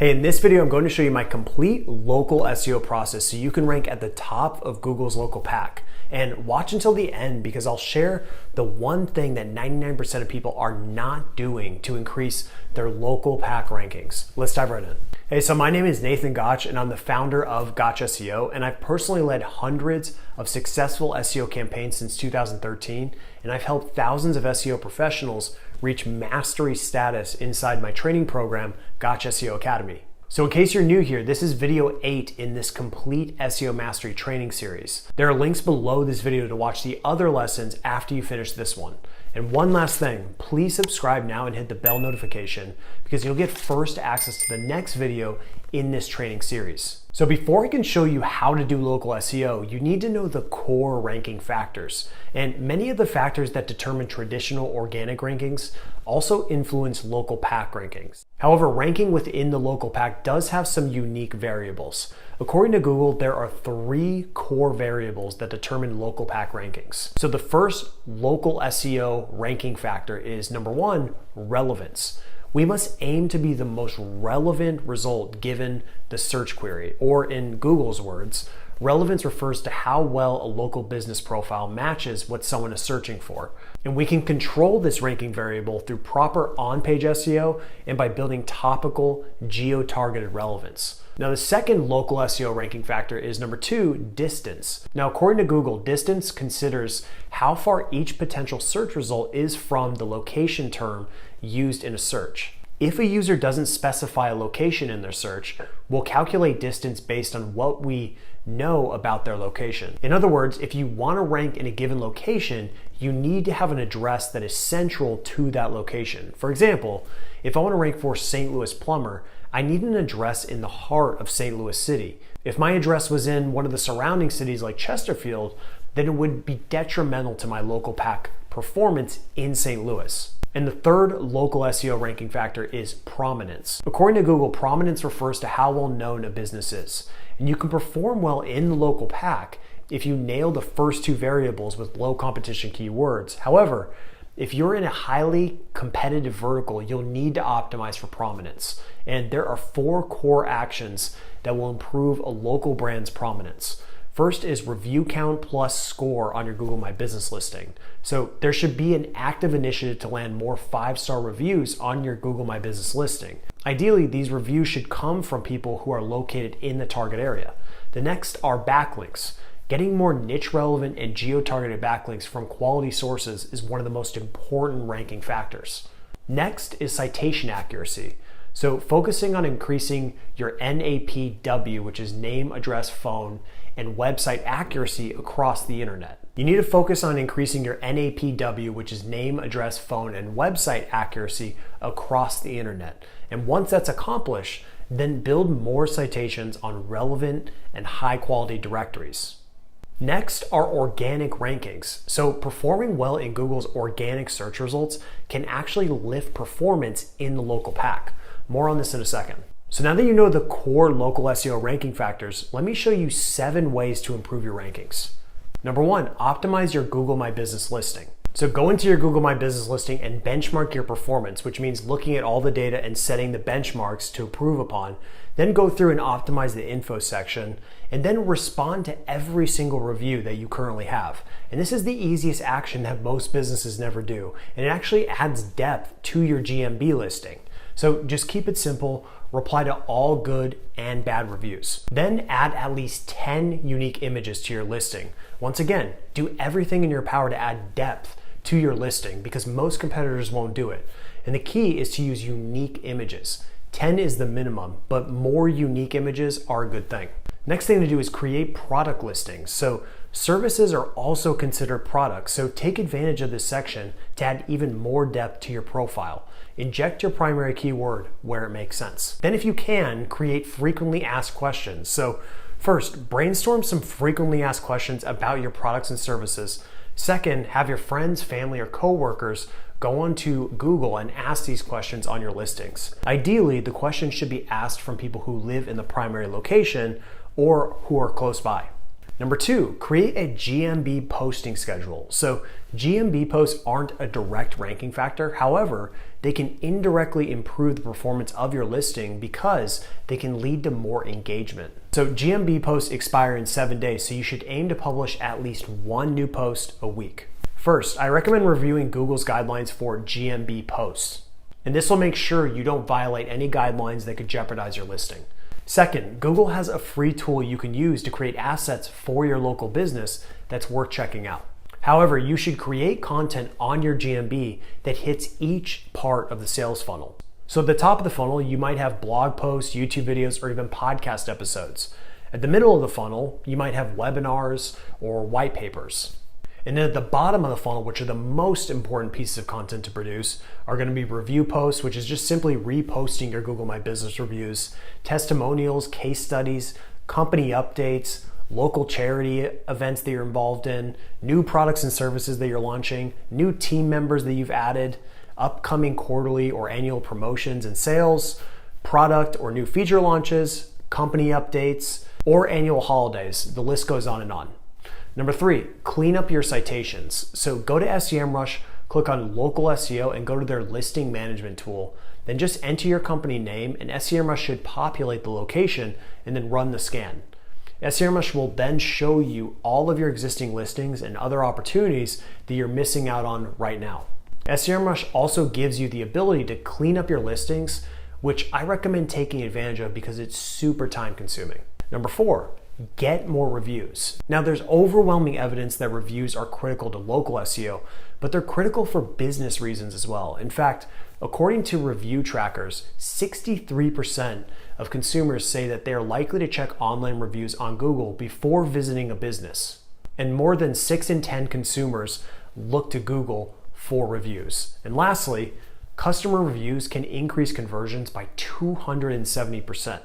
Hey, in this video, I'm going to show you my complete local SEO process so you can rank at the top of Google's local pack. And watch until the end because I'll share the one thing that 99% of people are not doing to increase their local pack rankings. Let's dive right in. Hey, so my name is Nathan Gotch and I'm the founder of Gotch SEO, and I've personally led hundreds of successful SEO campaigns since 2013, and I've helped thousands of SEO professionals reach mastery status inside my training program, Gotch SEO Academy. So in case you're new here, this is video 8 in this complete SEO mastery training series. There are links below this video to watch the other lessons after you finish this one. And one last thing, please subscribe now and hit the bell notification because you'll get first access to the next video in this training series. So before I can show you how to do local SEO, you need to know the core ranking factors. And many of the factors that determine traditional organic rankings also influence local pack rankings. However, ranking within the local pack does have some unique variables. According to Google, there are 3 core variables that determine local pack rankings. So the first local SEO ranking factor is number 1, relevance. We must aim to be the most relevant result given the search query, or in Google's words, relevance refers to how well a local business profile matches what someone is searching for. And we can control this ranking variable through proper on-page SEO and by building topical, geo-targeted relevance. Now, the second local SEO ranking factor is number 2, distance. Now, according to Google, distance considers how far each potential search result is from the location term used in a search. If a user doesn't specify a location in their search, we'll calculate distance based on what we know about their location. In other words, if you want to rank in a given location, you need to have an address that is central to that location. For example, if I want to rank for St. Louis plumber, I need an address in the heart of St. Louis City. If my address was in one of the surrounding cities like Chesterfield, then it would be detrimental to my local pack performance in St. Louis. And the third local SEO ranking factor is prominence. According to Google, prominence refers to how well known a business is. And you can perform well in the local pack if you nail the first 2 variables with low competition keywords. However, if you're in a highly competitive vertical, you'll need to optimize for prominence. And there are 4 core actions that will improve a local brand's prominence. First is review count plus score on your Google My Business listing. So there should be an active initiative to land more 5-star reviews on your Google My Business listing. Ideally, these reviews should come from people who are located in the target area. The next are backlinks. Getting more niche relevant and geo-targeted backlinks from quality sources is one of the most important ranking factors. Next is citation accuracy. So focusing on increasing your NAPW, which is name, address, phone, and website accuracy across the internet. You need to focus on increasing your NAPW, which is name, address, phone, and website accuracy across the internet. And once that's accomplished, then build more citations on relevant and high quality directories. Next are organic rankings. So performing well in Google's organic search results can actually lift performance in the local pack. More on this in a second. So now that you know the core local SEO ranking factors, let me show you 7 ways to improve your rankings. Number 1, optimize your Google My Business listing. So go into your Google My Business listing and benchmark your performance, which means looking at all the data and setting the benchmarks to improve upon. Then go through and optimize the info section, and then respond to every single review that you currently have. And this is the easiest action that most businesses never do, and it actually adds depth to your GMB listing. So just keep it simple, reply to all good and bad reviews. Then add at least 10 unique images to your listing. Once again, do everything in your power to add depth to your listing because most competitors won't do it. And the key is to use unique images. 10 is the minimum, but more unique images are a good thing. Next thing to do is create product listings. So services are also considered products, so take advantage of this section to add even more depth to your profile. Inject your primary keyword where it makes sense. Then if you can, create frequently asked questions. So first, brainstorm some frequently asked questions about your products and services. Second, have your friends, family, or coworkers go onto Google and ask these questions on your listings. Ideally, the questions should be asked from people who live in the primary location or who are close by. Number 2, create a GMB posting schedule. So GMB posts aren't a direct ranking factor. However, they can indirectly improve the performance of your listing because they can lead to more engagement. So GMB posts expire in 7 days, so you should aim to publish at least one new post a week. First, I recommend reviewing Google's guidelines for GMB posts. And this will make sure you don't violate any guidelines that could jeopardize your listing. Second, Google has a free tool you can use to create assets for your local business that's worth checking out. However, you should create content on your GMB that hits each part of the sales funnel. So at the top of the funnel, you might have blog posts, YouTube videos, or even podcast episodes. At the middle of the funnel, you might have webinars or white papers. And then at the bottom of the funnel, which are the most important pieces of content to produce, are going to be review posts, which is just simply reposting your Google My Business reviews, testimonials, case studies, company updates, local charity events that you're involved in, new products and services that you're launching, new team members that you've added, upcoming quarterly or annual promotions and sales, product or new feature launches, company updates, or annual holidays. The list goes on and on. Number 3, clean up your citations. So go to Semrush, click on local SEO, and go to their listing management tool. Then just enter your company name, and Semrush should populate the location and then run the scan. Semrush will then show you all of your existing listings and other opportunities that you're missing out on right now. Semrush also gives you the ability to clean up your listings, which I recommend taking advantage of because it's super time consuming. Number 4, get more reviews. Now, there's overwhelming evidence that reviews are critical to local SEO, but they're critical for business reasons as well. In fact, according to review trackers, 63% of consumers say that they are likely to check online reviews on Google before visiting a business. And more than 6 in 10 consumers look to Google for reviews. And lastly, customer reviews can increase conversions by 270%.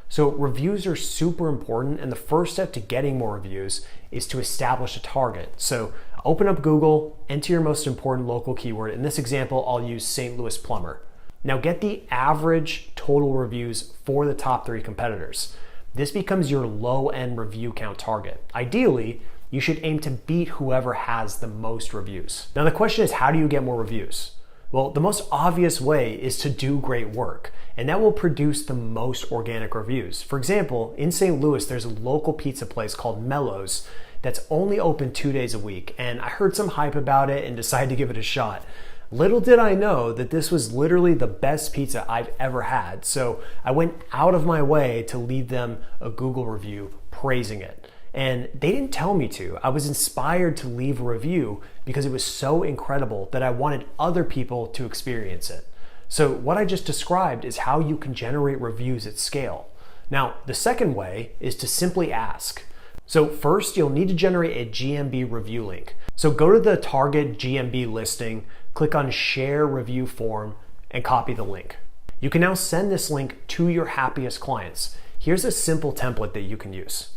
So reviews are super important, and the first step to getting more reviews is to establish a target. So open up Google, enter your most important local keyword. In this example, I'll use St. Louis plumber. Now get the average total reviews for the top 3 competitors. This becomes your low-end review count target. Ideally, you should aim to beat whoever has the most reviews. Now the question is, how do you get more reviews? Well, the most obvious way is to do great work, and that will produce the most organic reviews. For example, in St. Louis, there's a local pizza place called Mello's that's only open 2 days a week, and I heard some hype about it and decided to give it a shot. Little did I know that this was literally the best pizza I've ever had, so I went out of my way to leave them a Google review praising it. And they didn't tell me to. I was inspired to leave a review because it was so incredible that I wanted other people to experience it. So what I just described is how you can generate reviews at scale. Now, the second way is to simply ask. So first, you'll need to generate a GMB review link. So go to the target GMB listing, click on Share Review Form, and copy the link. You can now send this link to your happiest clients. Here's a simple template that you can use.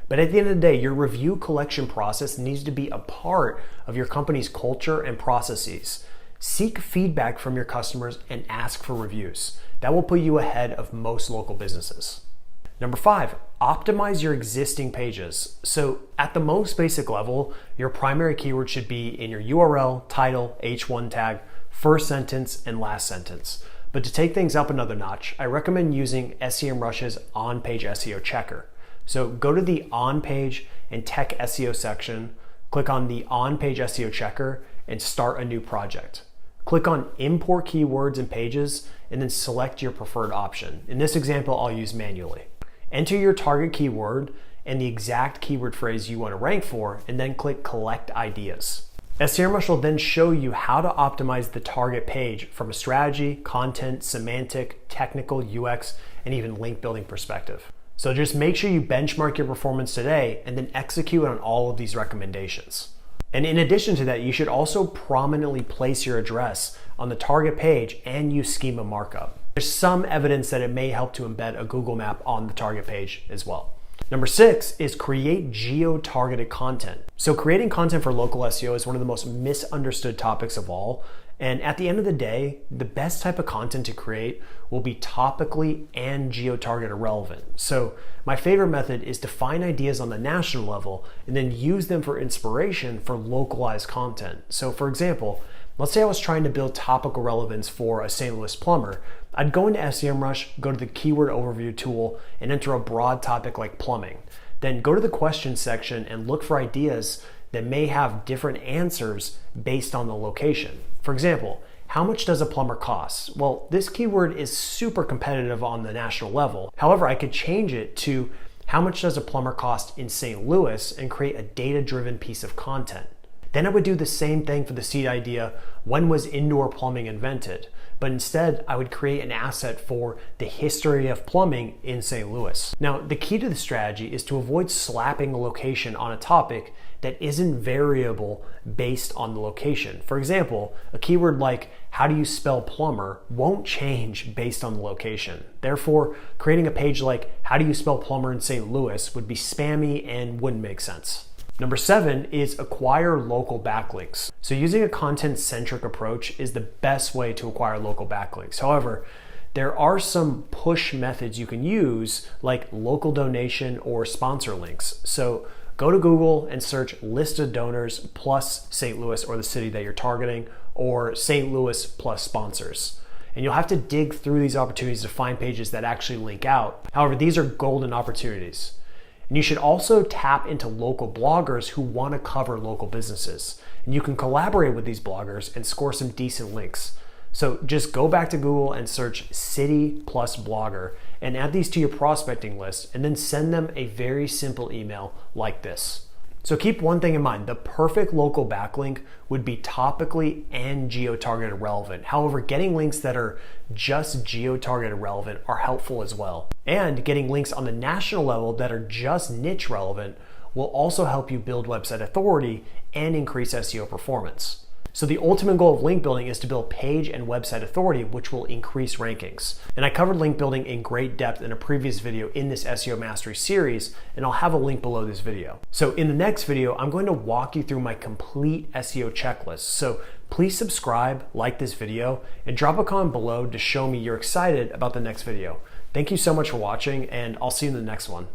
But at the end of the day, your review collection process needs to be a part of your company's culture and processes. Seek feedback from your customers and ask for reviews. That will put you ahead of most local businesses. Number 5, optimize your existing pages. So at the most basic level, your primary keyword should be in your URL, title, H1 tag, first sentence, and last sentence. But to take things up another notch, I recommend using Semrush's on-page SEO checker. So go to the on-page and tech SEO section, click on the on-page SEO checker, and start a new project. Click on import keywords and pages, and then select your preferred option. In this example, I'll use manually. Enter your target keyword and the exact keyword phrase you want to rank for, and then click collect ideas. Semrush will then show you how to optimize the target page from a strategy, content, semantic, technical, UX, and even link building perspective. So just make sure you benchmark your performance today and then execute on all of these recommendations. And in addition to that, you should also prominently place your address on the target page and use schema markup. There's some evidence that it may help to embed a Google map on the target page as well. Number 6 is create geo-targeted content. So creating content for local SEO is one of the most misunderstood topics of all, And at the end of the day, the best type of content to create will be topically and geo-targeted relevant. So my favorite method is to find ideas on the national level and then use them for inspiration for localized content. So for example, let's say I was trying to build topical relevance for a St. Louis plumber. I'd go into Semrush, go to the keyword overview tool, and enter a broad topic like plumbing. Then go to the questions section and look for ideas that may have different answers based on the location. For example, how much does a plumber cost? Well, this keyword is super competitive on the national level. However, I could change it to how much does a plumber cost in St. Louis and create a data-driven piece of content. Then I would do the same thing for the seed idea, when was indoor plumbing invented? But instead, I would create an asset for the history of plumbing in St. Louis. Now, the key to the strategy is to avoid slapping a location on a topic that isn't variable based on the location. For example, a keyword like how do you spell plumber won't change based on the location. Therefore, creating a page like how do you spell plumber in St. Louis would be spammy and wouldn't make sense. Number 7 is acquire local backlinks. So using a content-centric approach is the best way to acquire local backlinks. However, there are some push methods you can use like local donation or sponsor links. So go to Google and search list of donors plus St. Louis or the city that you're targeting, or St. Louis plus sponsors. And you'll have to dig through these opportunities to find pages that actually link out. However, these are golden opportunities. And you should also tap into local bloggers who want to cover local businesses. And you can collaborate with these bloggers and score some decent links. So just go back to Google and search city plus blogger and add these to your prospecting list and then send them a very simple email like this. So keep one thing in mind, the perfect local backlink would be topically and geo-targeted relevant. However, getting links that are just geo-targeted relevant are helpful as well. And getting links on the national level that are just niche relevant will also help you build website authority and increase SEO performance. So the ultimate goal of link building is to build page and website authority, which will increase rankings. And I covered link building in great depth in a previous video in this SEO Mastery series, and I'll have a link below this video. So in the next video, I'm going to walk you through my complete SEO checklist. So please subscribe, like this video, and drop a comment below to show me you're excited about the next video. Thank you so much for watching, and I'll see you in the next one.